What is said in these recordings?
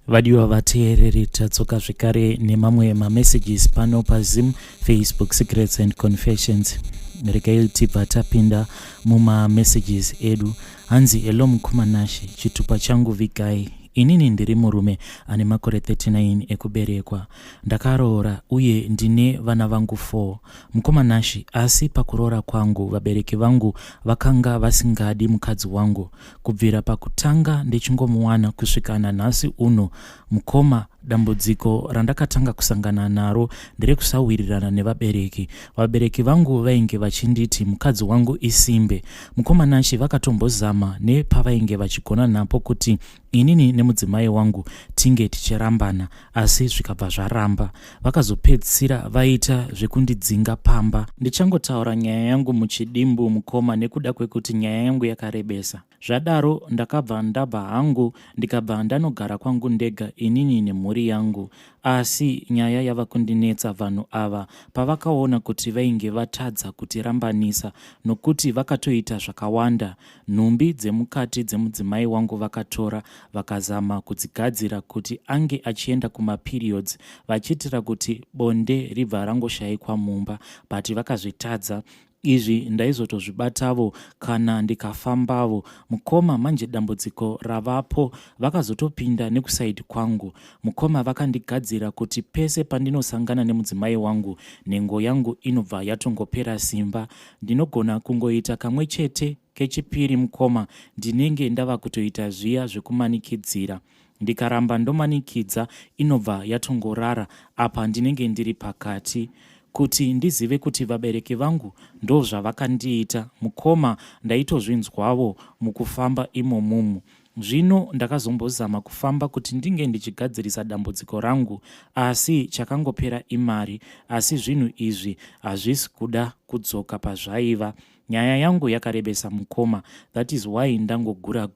Vadiwa vateereri tatsoka zvekare nemamwe mamessages pano paZim, Facebook Secrets and Confessions. Regai tibva tapinda mumamessages edu. Hanzi hello mukomanashi, chitupa changu vigai. Inini ndiri murume ane makore 39 ekuberekwa. Ndakaroora uye ndine vana vangu 4. Mukomanashi, asi pakuroora kwangu vabereki vangu vakanga vasingadi mukadzi wangu. Kubvira pakutanga ndichingomuwana kusvika nanhasi uno, mukoma dambudziko randakatanga kusangana naro nderekusawirirana nevabereki. Vabereki vangu vainge vachinditi mukadzi wangu isimbe. Mukomanashi vakatombozama nepavainge vachigona napo kuti inini nemudzimai wangu tinge tichirambana, asi zvikabva zvaramba. Vakazopedzisira vaita zvekundidzinga pamba. Ndichangotaura nyaya yangu muchidimbu mukoma nekuda kwekuti nyaya yangu yakarebesa. Zvadaro ndakabva ndabva hangu ndikabva ndanogara kwangu ndega inini nemhuri yangu. Asi nyaya yava kundinetsa vanhu ava pavakaona kuti vainge vatadza kutirambanisa, nokuti vakatoita zvakawanda. Nhumbi dzemukati dzemudzimai wangu vakatora vakazama kudzigadzira kuti ange achienda kumaperiods, vachiitira kuti bonde ribva rangoshayikwa mumba, but vakazvitadza. Izvi ndaizotozvibatavo kana ndikafambavo. Mukoma manje dambudziko ravapo vakazotopinda nekusaidi kwangu. Mukoma vakandigadzira kuti pese pandinosangana nemudzimai wangu nhengo yangu inobva yatongopera simba. Ndinogona kungoita kamwe chete kechipiri mukoma ndinenge ndava kutoita zviya zvekumanikidzira. Ndikaramba ndomanikidza inobva yatongorara. Apa ndinenge ndiri pakati kuti ndizive kuti vabereki vangu ndo zvavakandiita. Mukoma ndaitozvinzwavo mukufamba imomumu. Zvino ndakazombozama kufamba kuti ndinge ndichigadzirisa dambudziko rangu, asi chakangopera imari. Asi zvinhu izvi hazvisi kuda kudzoka pazvaiva. Nyaya yangu yakarebesa mukoma. That is why ndangogura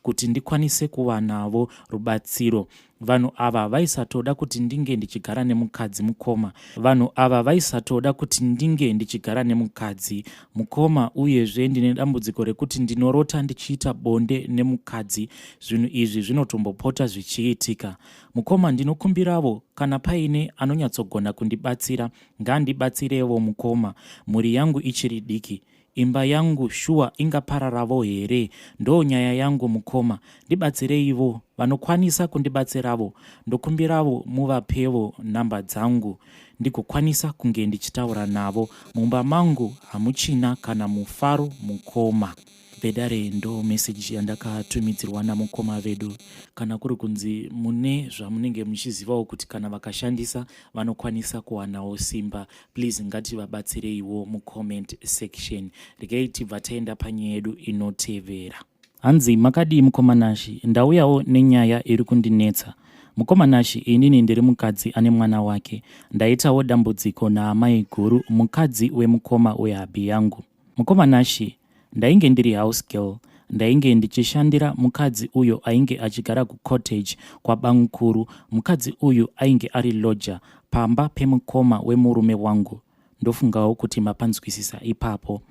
kuti ndikwanise kuva navo rubatsiro. Vanhu ava vaisatoda kuti ndinge ndichigara nemukadzi mukoma. Vanhu ava vaisatoda kuti ndinge ndichigara nemukadzi mukoma, uyezve ndine dambudziko rekuti ndinorota ndichiita bonde nemukadzi. Zvinhu izvi zvinotombopota zvichiitika. Mukoma, ndinokumbiravo kana paine anonyatsogona kundibatsira ngaandibatsirevo mukoma. Mhuri yangu ichiri diki. Imba yangu shuwa ingapararavo here? Ndo nyaya yangu mukoma. Ndibatsireivo. Vanokwanisa kundibatsiravo ndokumbiravo muvapevo nhamba dzangu ndigokwanisa kunge ndichitaura navo. Mumba mangu hamuchina kana mufaro mukoma. Vedare ndo meseji yandakatumidzirwa namukoma vedu. Kana kuri kunzi mune zvamunenge muchizivawo kuti kana vakashandisa vanokwanisa kuwanawo simba, please ngativabatsireiwo mucomment section. Regai tibva taenda panyaya yedu inotevera. Hanzi makadii mukomanashi? Ndauyawo nenyaya iri kundinetsa. Mukomanashi, inini ndiri mukadzi ane mwana wake. Ndaitawo dambudziko naMaiguru, mukadzi wemukoma wehabhi yangu. Mukomanashi, ndainge ndiri house girl. Ndainge ndichishandira mukadzi uyo ainge achigara kucottage kwabankuru. Mukadzi uyu ainge ari lodger pamba pemukoma wemurume wangu. Ndofungawo kuti mapanzwisisa ipapo.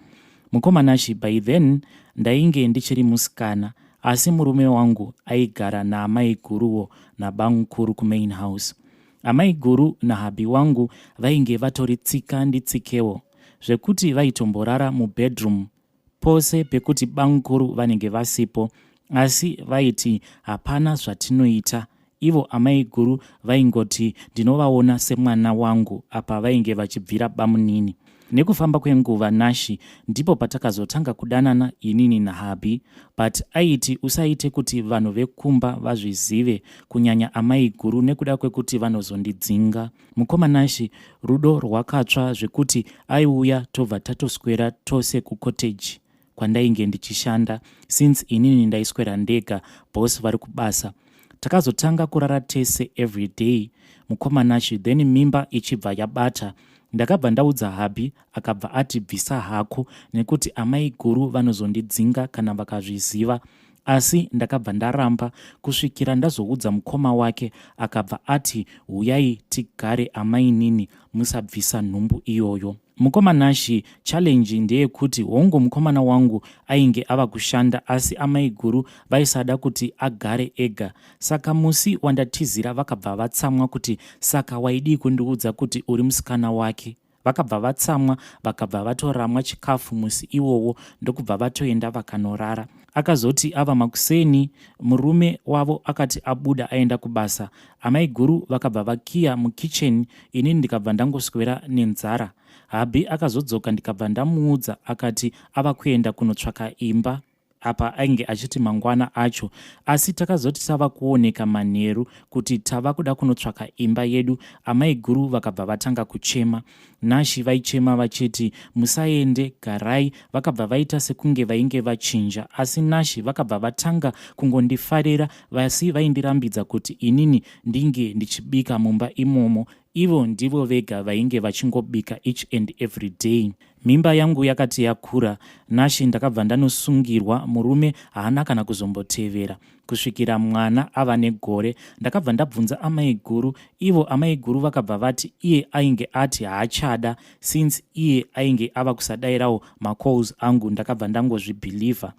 Mukomanashi, by then ndainge ndichiri musikana, asi murume wangu aigara naMaiguruwo nabankuru kumain house. Amaiguru nahabhi wangu vainge vatori tsika nditsikewo, zvekuti vaitomborara mubedroom pose pekuti bankuru vanenge vasipo, asi vaiti hapana zvatinoita. Ivo Amaiguru vaingoti ndinovaona semwana wangu apa vainge vachibvira bamunini. Nekufamba kwenguva nashi ndipo patakazotanga kudanana inini nahabhi, but aiti usaite kuti vanhu vekumba vazvizive, kunyanya Amaiguru, nekuda kwekuti vanozondidzinga. Mukomanashi, rudo rwakatsva zvekuti aiuya tobva tatoswera tose kucottage kwandainge ndichishanda, since inini ndaiswera ndega, boss vari kubasa. Takazotanga kurara tese every day. Mukomanashi, then mimba ichibva yabata. Ndakabva ndaudza habhi, akabva ati bvisa hako nekuti Amaiguru vanozondidzinga kana vakazviziva. Asi ndakabva ndaramba kusvikira ndazoudza mukoma wake, akabva ati huyai tigare amainini, musabvisa nhumbu iyoyo. mukomanashi challenge ndeyekuti hongu mukomana wangu ainge ava kushanda asi amaiguru vaisada kuti agare ega. Saka musi wandatizira vakabva vatsamwa kuti saka waidii kundiudza kuti uri musikana wake. Vakabva vatsamwa vakabva vatoramwa chikafu musi iwowo ndokubva vatoenda vakanorara. Akazoti ava makuseni murume wavo akati abuda aenda kubasa, amaiguru vakabva vakiya mukicheni, ini ndikabva ndangoswera nenzara. Habi akazodzoka ndikabva ndamuudza akati ava kuenda kunotsvaka imba. Apa ainge achiti mangwana acho, asi takazoti tava kuoneka manheru kuti tava kuda kunotsvaka imba yedu. Amaiguru vakabva vatanga kuchema. Nashi vaichema vachiti musaende, garai. Vakabva vaita sekunge vainge vachinja, asi Nashi vakabva vatanga kungondifarira, vasi vaindirambidza kuti inini ndinge ndichibika mumba imomo. Ivo ndivo vega vainge vachingobika each and every day. Mimba yangu yakati yakura, Nashi ndakabva ndanosungirwa. Murume haana kana kuzombotevera kusvikira mwana ava negore. Ndakabva ndabvunza amaiguru, ivo amaiguru vakabva vati iye ainge ati haachada since iye ainge ava kusadayirawo macalls angu. Ndakabva ndangozvibhilivha.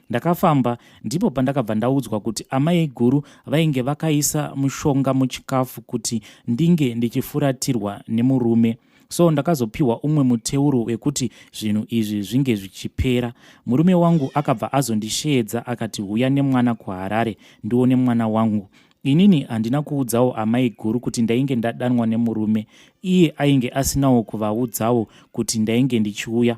Ndakafamba ndipo pandakabva ndaudzwa kuti amaiguru vainge vakaisa mushonga muchikafu kuti ndinge ndichifuratirwa nemurume. So ndakazopiwa umwe muteuro wekuti zvinhu izvi zvinge zvichipera. Murume wangu akabva azondisheedza akati huya nemwana kuHarare ndione mwana wangu. Inini handina kuudzawo amaiguru kuti ndainge ndadanwa nemurume. Iye ainge asinawo kuvaudzawo kuti ndainge ndichiuya.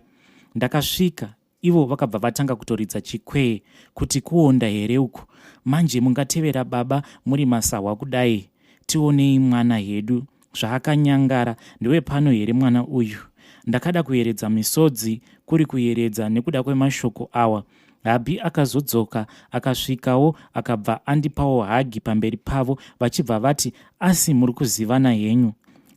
Ndakasvika, ivo vakabva vatanga kutoridza chikwee kuti kuonda here uku. Manje mungatevera baba muri masawa kudai, tionei mwana hedu. Zvaakanyangara, ndiwe pano here mwana uyu. Ndakada kuyeredza misodzi kuri kuyeredza nekuda kwemashoko awa. Habi akazodzoka akasvikawo akabva andipawo hagi pamberi pavo vachibva vati asi muri kuzivana henyu.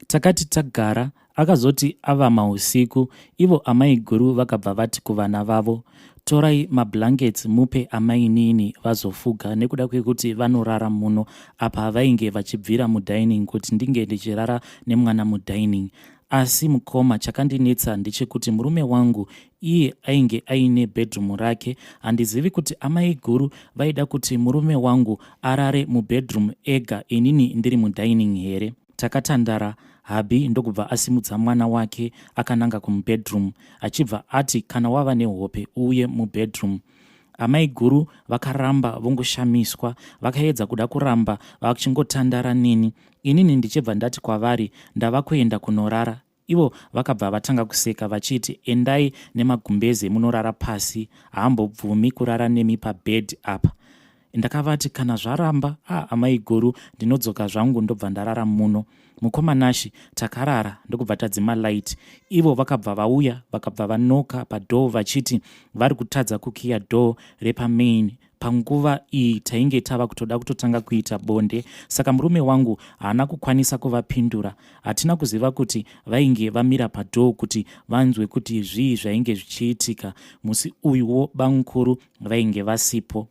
Takati tagara, akazoti ava mausiku, ivo amaiguru vakabva vati kuvana vavo, torai mablankets mupe amainini vazofuga nekuda kwekuti vanorara muno. Apa vainge vachibvira mudining kuti ndinge ndichirara nemwana mudining. Asi mukoma chakandinetsa ndechekuti murume wangu iye ainge aine bedroom rake. Handizivi kuti amaiguru vaida kuti murume wangu arare mubedroom ega inini ndiri mudining here. Takatandara. Habi ndokubva asimudza mwana wake akananga kumubedroom achibva ati kana wava nehope uye mubedroom. Amaiguru vakaramba vongoshamiswa, vakaedza kuda kuramba vachingotandara neni. Inini ndichibva ndati kwavari ndava kuenda kunorara. Ivo vakabva vatanga kuseka vachiti endai nemagumbeze munorara pasi, haambobvumi kurara nemi pabed apa. Ndakavati kana zvaramba, amaiguru ndinodzoka zvangu ndobva ndarara muno. Mukomanashi takarara ndokubva tadzima light. Ivo vakabva vauya vakabva vanoka padoo vachiti vari kutadza kukiya doo repamain. Panguva iyi tainge tava kutoda kutotanga kuita bonde, saka murume wangu haana kukwanisa kuvapindura. Hatina kuziva kuti vainge vamira padoo kuti vanzwe kuti zvii zvainge zvichiitika. Musi uyuwo bamukuru vainge vasipo.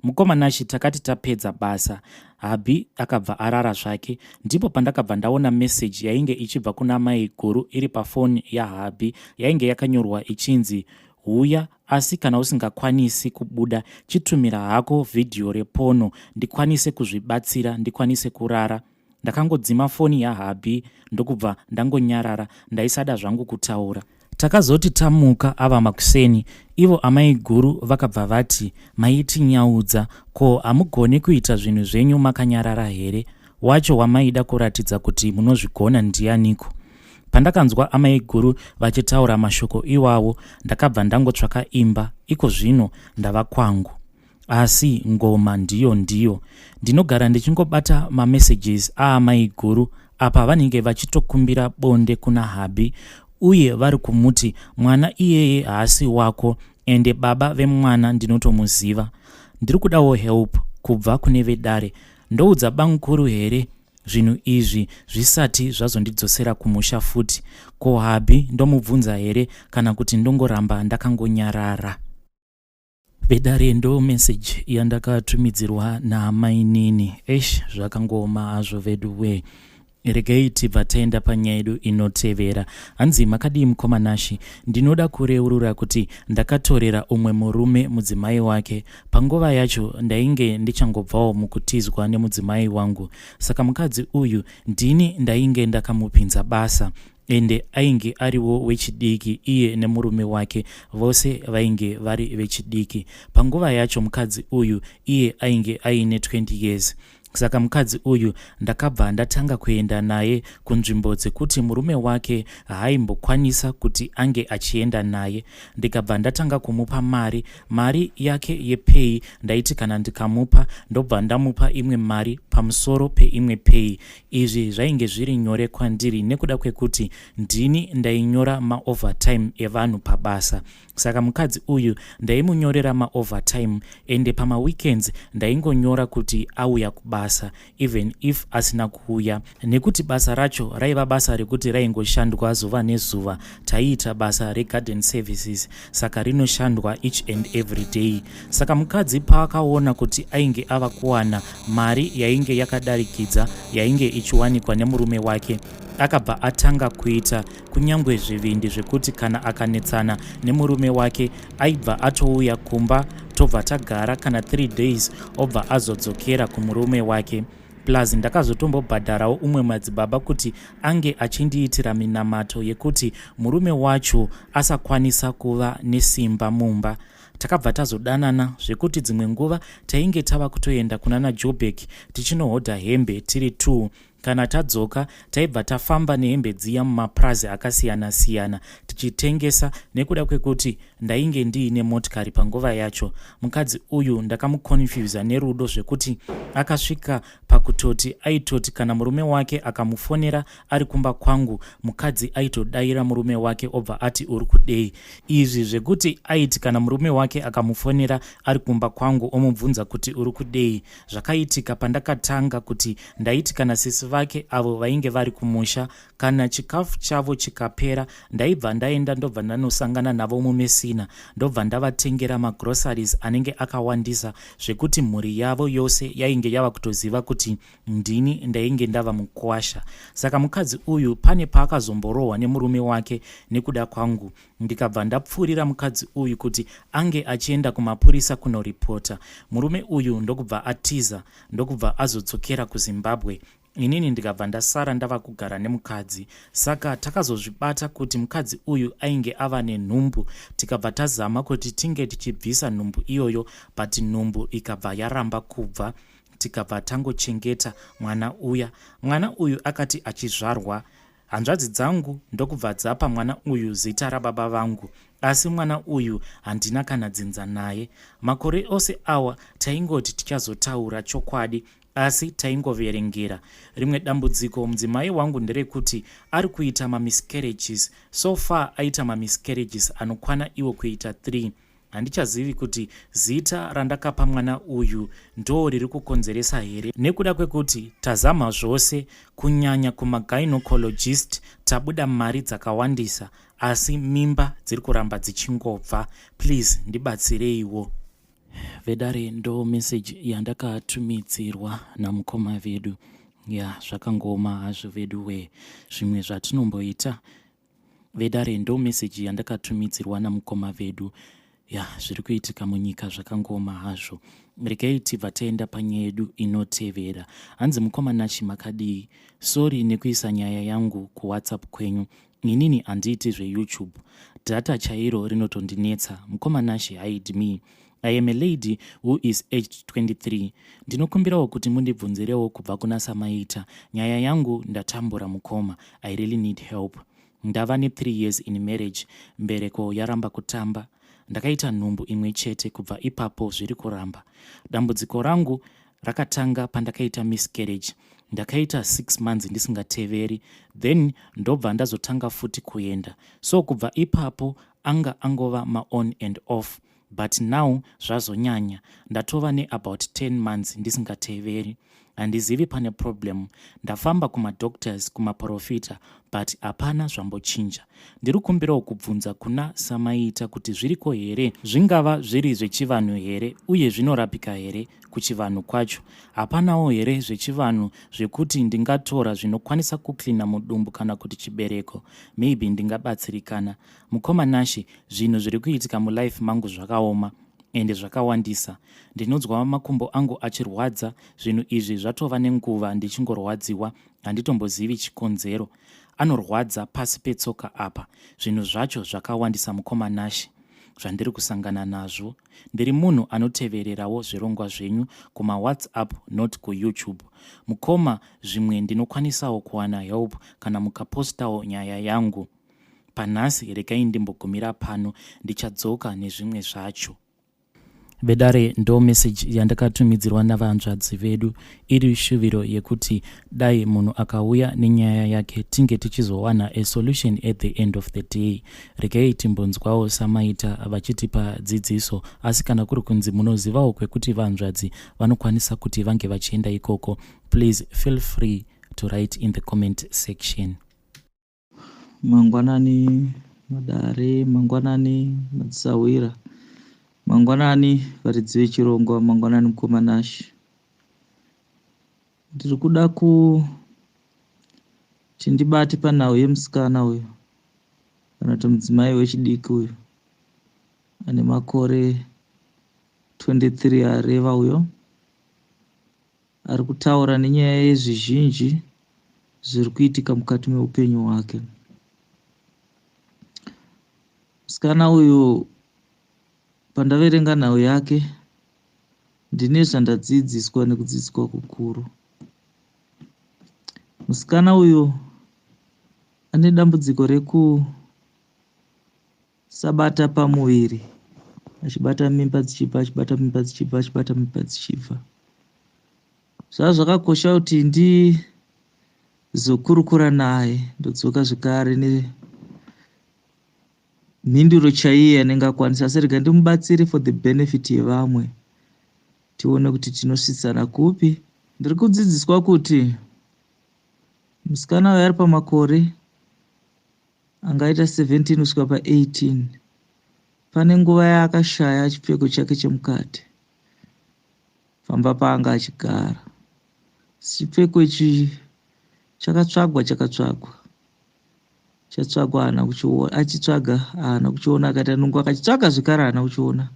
Mukomanashi takati tapedza basa, Habi akabva arara zvake. Ndipo pandakabva ndaona message yainge ichibva kuna maiguru iri pafoni yaHabi, yainge yakanyorwa ichinzi huya, asi kana usingakwanisi kubuda chitumira hako vhidhiyo repono ndikwanise kuzvibatsira ndikwanise kurara. Ndakangodzima foni yaHabi ndokubva ndangonyarara, ndaisada zvangu kutaura. Takazoti tamuka ava makuseni, ivo amaiguru vakabva vati maitinyaudza, ko hamugoni kuita zvinhu zvenyu makanyarara here? Wacho wamaida kuratidza kuti munozvigona ndianiko? Pandakanzwa amaiguru vachitaura mashoko iwawo, ndakabva ndangotsvaka imba. Iko zvino ndava kwangu. Asi ngoma ndiyo. Ndinogara ndichingobata mamessages aamaiguru apa vanenge vachitokumbira bonde kuna Habi, uye vari kumuti mwana iyeye haasi wako ende baba vemwana ndinotomuziva. Ndiri kudawo help kubva kune vedare. Ndoudza bamukuru here zvinhu izvi zvisati zvazondidzosera kumusha futi? Ko Habi ndomubvunza here kana kuti ndongoramba ndakangonyarara? Vedare ndo message yandakatumidzirwa naamainini. Zvakangoma hazvo vedu we. Regai tibva taenda panyaya yedu inotevera. Hanzi makadii mukomanashi, ndinoda kureurura kuti ndakatorera umwe murume mudzimai wake. Panguva yacho ndainge ndichangobvawo mukutizwa nemudzimai wangu. Saka mukadzi uyu ndini ndainge ndakamupinza basa. Ende ainge ariwo wechidiki, iye nemurume wake vose vainge vari vechidiki. Panguva yacho mukadzi uyu iye ainge aine 20 years. Saka mukadzi uyu ndakabva ndatanga kuenda naye kunzvimbo dzekuti murume wake haimbokwanisa kuti ange achienda naye. Ndikabva ndatanga kumupa mari yake yepay. Ndaiti kana ndikamupa ndobva ndamupa imwe mari pamusoro peimwe pay. Izvi zvainge zviri nyore kwandiri nekuda kwekuti ndini ndainyora maovertime evanhu pabasa. Saka mukadzi uyu ndaimunyorera maovertime, ende pamaweekends ndaingonyora kuti auya kubasa even if asina kuuya, nekuti basa racho raiva basa rekuti raingoshandwa zuva nezuva. Taiita basa regarden services, saka rinoshandwa each and every day. Saka mukadzi paakaona kuti ainge ava kuwana mari yainge yakadarikidza yainge ichiwanikwa nemurume wake, akabva atanga kuita kunyangwe zvivindi zvekuti kana akanetsana nemurume wake aibva atouya kumba, tobva tagara kana 3 days obva azodzokera kumurume wake. Plus ndakazotombobhadharawo umwe madzibaba kuti ange achindiitira minamato yekuti murume wacho asakwanisa kuva nesimba mumba. Takabva tazodanana zvekuti dzimwe nguva tainge tava kutoenda kunana Joburg tichinohodha hembe tiri 2. Kana tadzoka taibva tafamba nehembe dziya mumaprazi akasiyana-siyana tichitengesa, nekuda kwekuti ndainge ndiine motikari panguva yacho. Mukadzi uyu ndakamukonfyuza nerudo zvekuti akasvika pakutoti aitoti kana murume wake akamufonera ari kumba kwangu, mukadzi aitodayira murume wake obva ati uri kudei. Izvi zvekuti aiti kana murume wake akamufonera ari kumba kwangu omubvunza kuti uri kudei, zvakaitika pandakatanga kuti ndaiti kana sisi vake avo vainge vari kumusha, kana chikafu chavo chikapera ndaibva ndaenda ndobva ndanosangana navo mumesina, ndobva ndavatengera magroceries anenge akawandisa zvekuti mhuri yavo yose yainge yava kutoziva kuti ndini ndainge ndava mukwasha. Saka mukadzi uyu pane paakazomborohwa nemurume wake nekuda kwangu. Ndikabva ndapfuurira mukadzi uyu kuti ange achienda kumapurisa kunoripota. Murume uyu ndokubva atiza, ndokubva azodzokera kuZimbabwe. Inini ndikabva ndasara ndava kugara nemukadzi. Saka takazozvibata kuti mukadzi uyu ainge ava nenhumbu. Tikabva tazama kuti tinge tichibvisa nhumbu iyoyo, but nhumbu ikabva yaramba kubva. Tikabva tangochengeta mwana uya. Mwana uyu akati achizvarwa, hanzvadzi dzangu ndokubva dzapa mwana uyu zita rababa vangu, asi mwana uyu handina kana dzinza naye. Makore ose awa taingoti tichazotaura chokwadi, asi taingoverengera. Rimwe dambudziko mudzimai wangu nderekuti ari kuita mamiscarriages. So far aita mamiscarriages anokwana iwo kuita 3. Handichazivi kuti zita randakapa mwana uyu ndo riri kukonzeresa here, nekuda kwekuti tazama zvose kunyanya kumagynecologist, tabuda mari dzakawandisa, asi mimba dziri kuramba dzichingobva. Please ndibatsireiwo. Vedare ndo message yandakatumidzirwa namukoma vedu. Zvakangoma hazvo vedu we, zvimwe zvatinomboita. Vedare ndo message yandakatumidzirwa namukoma vedu. Zviri kuitika munyika zvakangoma hazvo. Regai tibva taenda panyaya yedu inotevera. Hanzi mukomanashi makadii, sorry nekuisa nyaya yangu kuWhatsApp kwenyu. Inini handiiti zveYouTube. Data chairo rinotondinetsa. Mukomanashi hide me. I am a lady who is aged 23. Ndinokumbirawo kuti mundibvunzirewo kubva kuna Samaita. Nyaya yangu ndatambura mukoma. I really need help. Ndava ne3 years in marriage. Mbereko yaramba kutamba. Ndakaita nhumbu imwe chete, kubva ipapo zviri kuramba. Dambudziko rangu rakatanga pandakaita miscarriage. Ndakaita 6 months ndisingateveri, then ndobva ndazotanga futi kuenda. So kubva ipapo angova ma-on and off. But now zvazonyanya, ndatova ne about 10 months ndisingateveri. handizivi pane problem. Ndafamba kumadoctors, kumaprofita, but hapana zvambochinja. Ndiri kumbirawo kubvunza kuna samaita kuti zviriko here, zvingava zviri zvechivanhu here uye zvinorapika here kuchivanhu kwacho. Hapanawo here zvechivanhu zvekuti ndingatora zvinokwanisa kuklina mudumbu kana kuti chibereko. Maybe ndingabatsirikana. Mukoma Nashi, zvinhu zviri kuitika mulife mangu zvakaoma ende zvakawandisa. Ndinonzwa makumbo angu achirwadza. Zvinhu izvi zvatova nenguva ndichingorwadziwa, handitombozivi chikonzero. Anorwadza pasi petsoka apa. Zvinhu zvacho zvakawandisa mukoma Nashi zvandiri kusangana nazvo. Ndiri munhu anotevererawo zvirongwa zvenyu kuma WhatsApp, not kuYouTube. Mukoma, zvimwe ndinokwanisawo kuwana help kana mukapostawo nyaya yangu. Panhasi regai ndimbogumira pano, ndichadzoka nezvimwe zvacho. Vedare ndo message yandakatumidzirwa navanzvadzi vedu, iri shuviro yekuti dai munhu akauya nenyaya yake tinge tichizowana a solution at the end of the day. Regai timbonzwawo samaita vachitipa dzidziso, asi kana kuri kunzi munozivawo kwekuti vanzvadzi vanokwanisa kuti vange vachienda ikoko, please feel free to write in the comment section. Mangwanani madare, mangwanani madzisawira, mangwanani varidzi vechirongwa, mangwanani mukoma Nashi. Ndiri kuda kuti ndibate panhau yemusikana uyu kana kuti mudzimai wechidiki uyu ane makore 23 areva uyo. Ari kutaura nenyaya yezvizhinji zviri kuitika mukati meupenyu hwake. Musikana uyu pandaverenga nhau yake ndine zvandadzidziswa nekudzidziswa kukuru. Musikana uyu ane dambudziko rekusabata pamuviri, achibata mimba dzichibva, achibata mimba dzichibva, achibata mimba dzichibva. Zvava zvakakosha kuti ndizokurukura naye ndodzoka zvekare nemhinduro chaiye yanenge akwanisa, asi rega ndimubatsire for the benefit yevamwe, tione kuti tinosvitsana kupi. Ndiri kudzidziswa kuti musikana uyu ari pamakore angaita 17 kusvika pa18 pane nguva yaakashaya chipfeko chake chemukati pamba paanga achigara. Chipfeko ichi chakatsvagwa haana kuchiona, achitsvaga haana kuchiona, akaita nungu akachitsvaga zvekare haana kuchiona,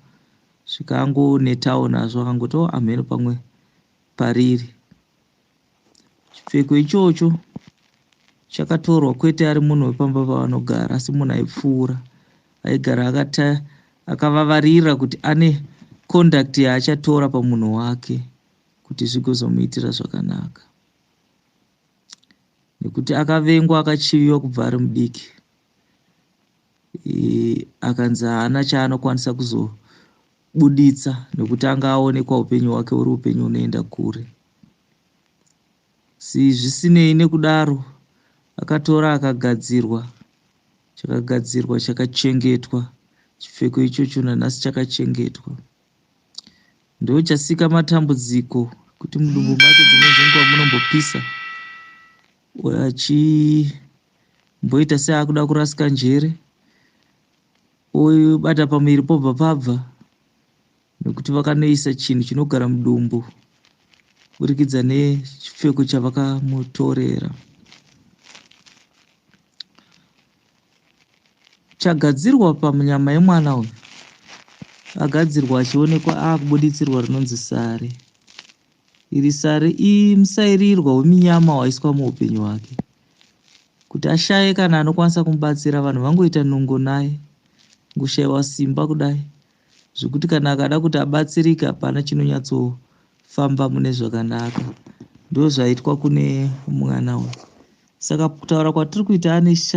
zvikangonetawo nazvo, akangoti amheno pamwe pariri. Chipfeko ichocho chakatorwa kwete ari munhu wepamba pavanogara, asi munhu aipfuura, aigara akavavarira kuti ane conduct yaachatora pamunhu wake kuti zvigozomuitira zvakanaka, nekuti akavengwa, akachiviwa kubva ari mudiki. Akanzi haana chaanokwanisa kuzobuditsa nekuti anga aonekwa upenyu hwake uri upenyu hunoenda kure. Zvisinei nekudaro, akatora akagadzirwa, chakachengetwa. Chipfeko ichocho nanhasi chakachengetwa. Ndo chasika matambudziko kuti mudumbu make dzimwe dzenguva munombopisa, achimboita seakuda kurasika njere, obata pamuviri pobva pabva, nekuti vakanoisa chinhu chinogara mudumbu kuburikidza nechipfeko chavakamutorera. Chagadzirwa panyama yemwana uyu, agadzirwa achionekwa akubuditsirwa rinonzi sare. Iri sare musairirwa weminyama waiswa muupenyu hwake kuti ashaye kana anokwanisa kumubatsira. Vanhu vangoita nungo naye, ngushayiwa simba kudai zvekuti kana akada kuti abatsirike hapana chinonyatsofamba mune zvakanaka. Ndo zvaitwa kune mwana uyu. Saka kutaura kwatiri kuita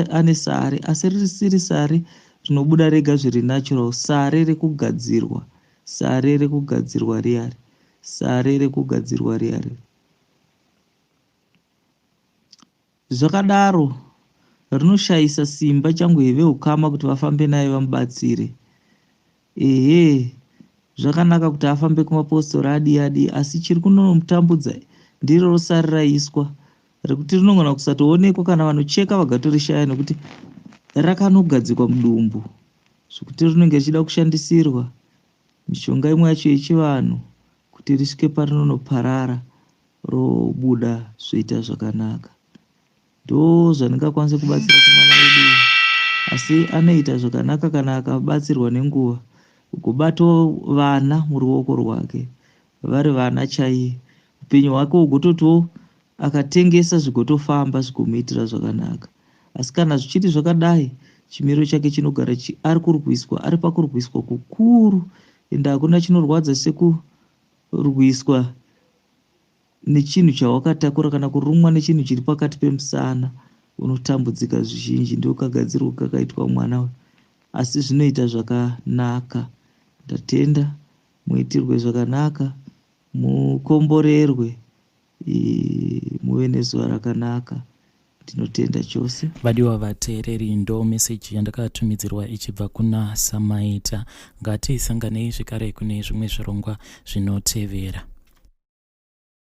ane sare, asi risiri sare rinobuda rega zviri natural, sare rekugadzirwa, sare rekugadzirwa riyari, sare rekugadzirwa riyari. Zvakadaro rinoshayisa simba changu vehukama kuti vafambe naye vamubatsire. Zvakanaka kuti afambe kumapostori adi, asi chiri kunomutambudza ndiro rosari raiswa, rekuti rinogona kusatoonekwa kana vanocheka vagatorishaya nekuti rakanogadzikwa mudumbu zvekuti rinenge richida kushandisirwa mishonga imwe yacho yechivanhu kuti risvike parinonoparara robuda zvoita zvakanaka. Ndo zvandingakwanisa kubatsira kumwana wedu, asi anoita zvakanaka kana akabatsirwa nenguva, kubato vana muruoko rwake, vari vana chaiye, upenyu hwake hugototiwo akatengesa zvigotofamba zvigomuitira zvakanaka. Asi kana zvichiti zvakadai, chimiro chake chinogara ari pakurwiswa kukuru, ende hakuna chinorwadza sekurwiswa nechinhu chawakatakura kana kurumwa nechinhu chiri pakati pemusana, unotambudzika zvizhinji. Ndio kagadzirwa kakaitwa mwana we, asi zvinoita zvakanaka. Ndatenda muitirwe zvakanaka, mukomborerwe, muve nezuva rakanaka. Tinotenda chose. Vadiwa vateereri, ndo meseji yandakatumidzirwa ichibva kuna Samaita. Ngatisanganei zvekare kune zvimwe zvirongwa zvinotevera.